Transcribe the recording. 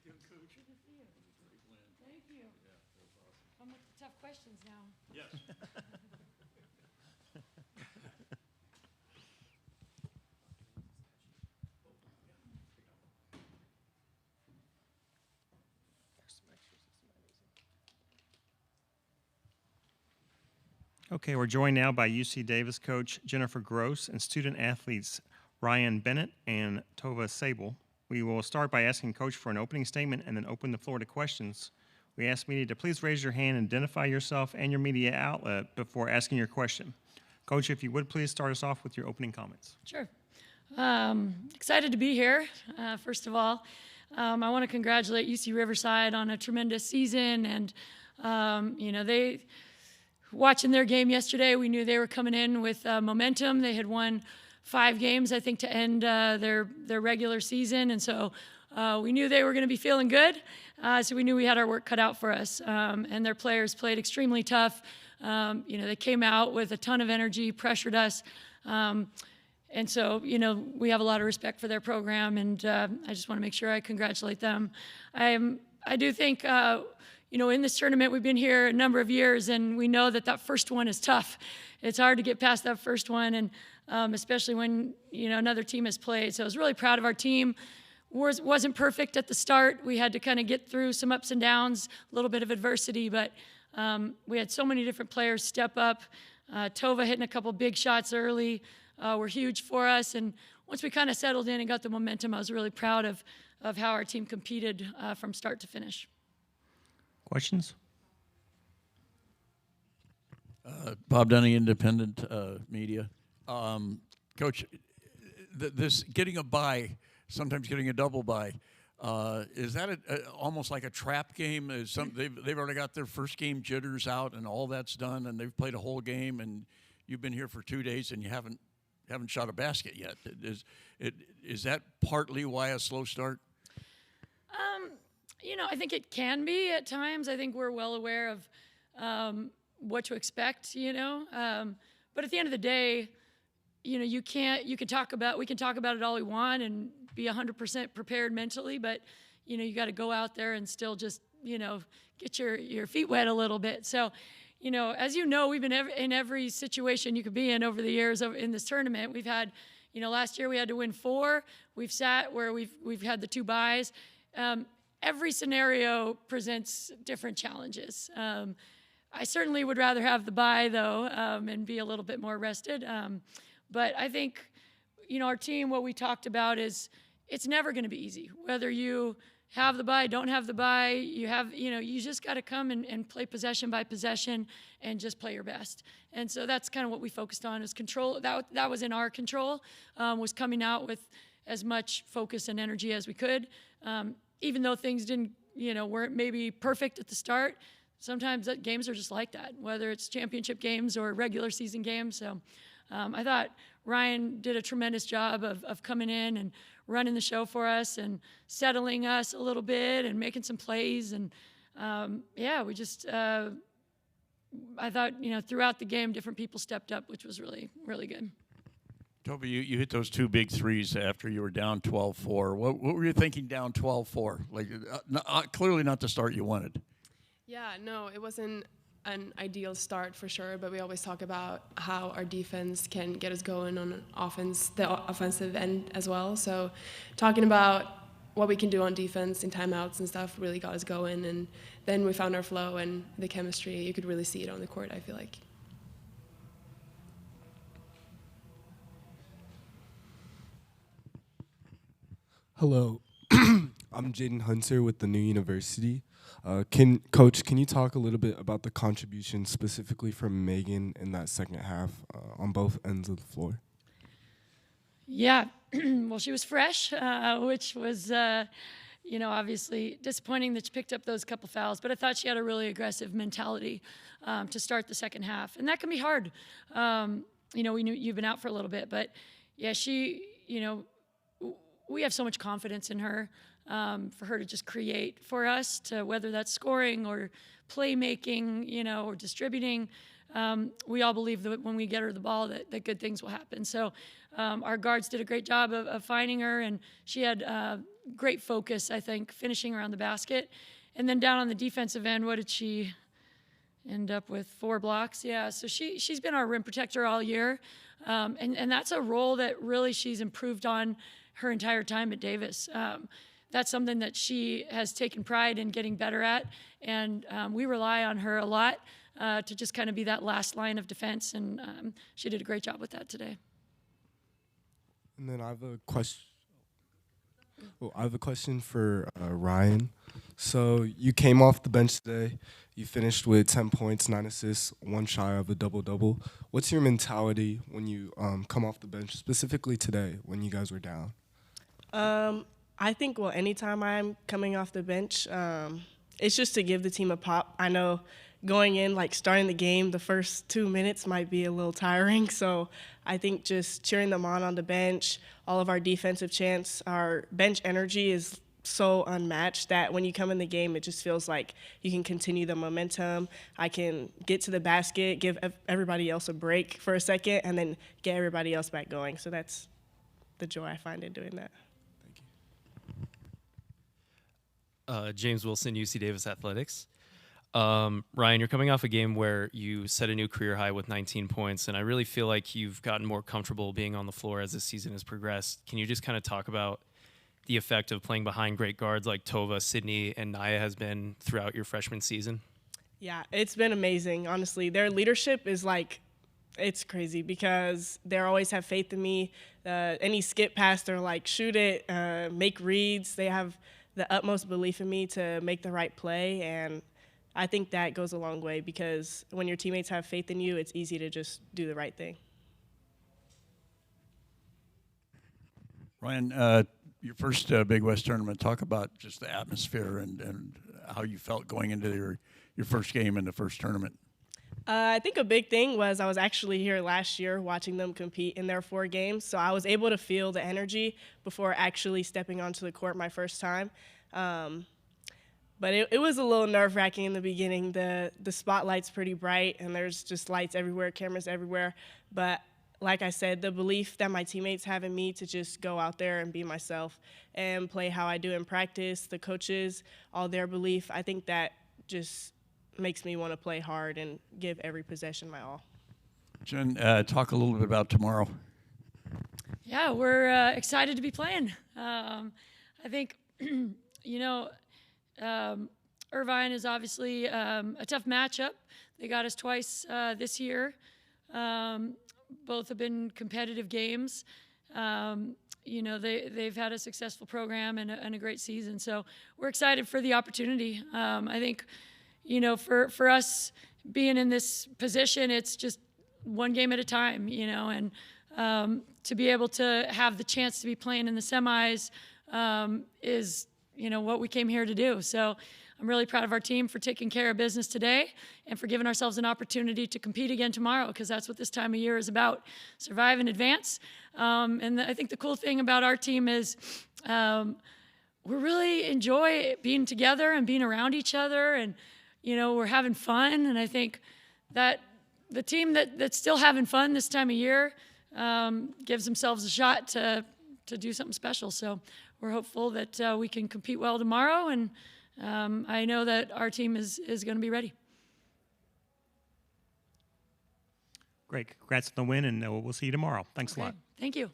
doing, Coach? Good to see you. Great win. Thank you. Yeah, that was awesome. Come with the tough questions now. Yes. Okay, we're joined now by UC Davis coach Jennifer Gross and student athletes Ryann Bennett and Tova Sabel. We will start by asking Coach for an opening statement and then open the floor to questions. We ask media to please raise your hand and identify yourself and your media outlet before asking your question. Coach, if you would please start us off with your opening comments. Sure. Excited to be here, first of all. I want to congratulate UC Riverside on a tremendous season. And, watching their game yesterday, we knew they were coming in with momentum. They had won 5 games, I think, to end their regular season. And so we knew they were going to be feeling good. So we knew we had our work cut out for us. And their players played extremely tough. They came out with a ton of energy, pressured us. And so, we have a lot of respect for their program, and I just want to make sure I congratulate them. I do think, in this tournament, we've been here a number of years, and we know that first one is tough. It's hard to get past that first one, and especially when, another team has played. So I was really proud of our team. Wasn't perfect at the start. We had to kind of get through some ups and downs, a little bit of adversity, but we had so many different players step up. Tova hitting a couple big shots early were huge for us, and once we kind of settled in and got the momentum, I was really proud of how our team competed from start to finish. Questions? Bob Dunning, Independent Media. Coach, this getting a bye, sometimes getting a double bye, is that almost like a trap game? They've already got their first game jitters out and all that's done, and they've played a whole game, and you've been here for 2 days and you haven't shot a basket yet. Is that partly why a slow start? I think it can be at times. I think we're well aware of what to expect, but at the end of the day, we can talk about it all we want and be 100% prepared mentally, but you got to go out there and still just get your feet wet a little bit. So as we've been in every situation you could be in over the years in this tournament. We've had last year we had to win 4. We've sat where we've had the 2 byes. Every scenario presents different challenges. I certainly would rather have the bye though, and be a little bit more rested. But I think, our team, what we talked about is it's never going to be easy. Whether you have the bye, don't have the bye, you just got to come and play possession by possession and just play your best. And so that's kind of what we focused on, is control. That was in our control, was coming out with as much focus and energy as we could. Even though things weren't maybe perfect at the start, sometimes games are just like that, whether it's championship games or regular season games. So I thought Ryann did a tremendous job of coming in and running the show for us and settling us a little bit and making some plays. And we just, I thought, throughout the game, different people stepped up, which was really, really good. Tova, you hit those 2 big threes after you were down 12-4. What were you thinking down 12-4? Like, clearly not the start you wanted. Yeah, no, it wasn't an ideal start for sure, but we always talk about how our defense can get us going on offense, the offensive end as well. So talking about what we can do on defense in timeouts and stuff really got us going, and then we found our flow and the chemistry. You could really see it on the court, I feel like. Hello, I'm Jaden Hunter with the New University. Coach, can you talk a little bit about the contribution specifically from Megan in that second half on both ends of the floor? Yeah, well, she was fresh, which was, obviously disappointing that she picked up those couple fouls, but I thought she had a really aggressive mentality to start the second half, and that can be hard. We knew you've been out for a little bit, but yeah, she, we have so much confidence in her, for her to just create for us, to whether that's scoring or playmaking, or distributing. we all believe that when we get her the ball that good things will happen. So our guards did a great job of finding her, and she had great focus, I think, finishing around the basket. And then down on the defensive end, what did she end up with? 4 blocks? Yeah, so she's been our rim protector all year. And that's a role that really she's improved on her entire time at Davis. That's something that she has taken pride in getting better at, and we rely on her a lot to just kind of be that last line of defense, and she did a great job with that today. And then I have a question. I have a question for Ryann. So you came off the bench today. You finished with 10 points, 9 assists, 1 shy of a double-double. What's your mentality when you come off the bench, specifically today when you guys were down? I think, well, anytime I'm coming off the bench, it's just to give the team a pop. I know going in, like starting the game, the first 2 minutes might be a little tiring. So I think just cheering them on the bench, all of our defensive chants, our bench energy is so unmatched that when you come in the game, it just feels like you can continue the momentum. I can get to the basket, give everybody else a break for a second, and then get everybody else back going. So that's the joy I find in doing that. James Wilson, UC Davis Athletics. Ryann, you're coming off a game where you set a new career high with 19 points, and I really feel like you've gotten more comfortable being on the floor as the season has progressed. Can you just kind of talk about the effect of playing behind great guards like Tova, Sydney, and Naya has been throughout your freshman season? Yeah, it's been amazing, honestly. Their leadership is like, it's crazy because they always have faith in me. Any skip pass, they're like, shoot it, make reads. They have the utmost belief in me to make the right play, and I think that goes a long way because when your teammates have faith in you, it's easy to just do the right thing. Ryann, your first Big West tournament, talk about just the atmosphere and how you felt going into your first game in the first tournament. I think a big thing was I was actually here last year watching them compete in their 4 games, so I was able to feel the energy before actually stepping onto the court my first time. But it was a little nerve-wracking in the beginning. The spotlight's pretty bright, and there's just lights everywhere, cameras everywhere. But like I said, the belief that my teammates have in me to just go out there and be myself and play how I do in practice, the coaches, all their belief, I think that just makes me want to play hard and give every possession my all. Jen, talk a little bit about tomorrow. Yeah, we're excited to be playing. I think, Irvine is obviously a tough matchup. They got us twice this year. Both have been competitive games. They've had a successful program and a great season. So we're excited for the opportunity. I think, for us being in this position, it's just one game at a time, and to be able to have the chance to be playing in the semis is, what we came here to do. So I'm really proud of our team for taking care of business today and for giving ourselves an opportunity to compete again tomorrow, because that's what this time of year is about, survive and advance. And I think the cool thing about our team is we really enjoy being together and being around each other, and, we're having fun. And I think that the team that's still having fun this time of year gives themselves a shot to do something special. So we're hopeful that we can compete well tomorrow, and I know that our team is going to be ready. Great. Congrats on the win, and we'll see you tomorrow. Thanks a lot. Thank you.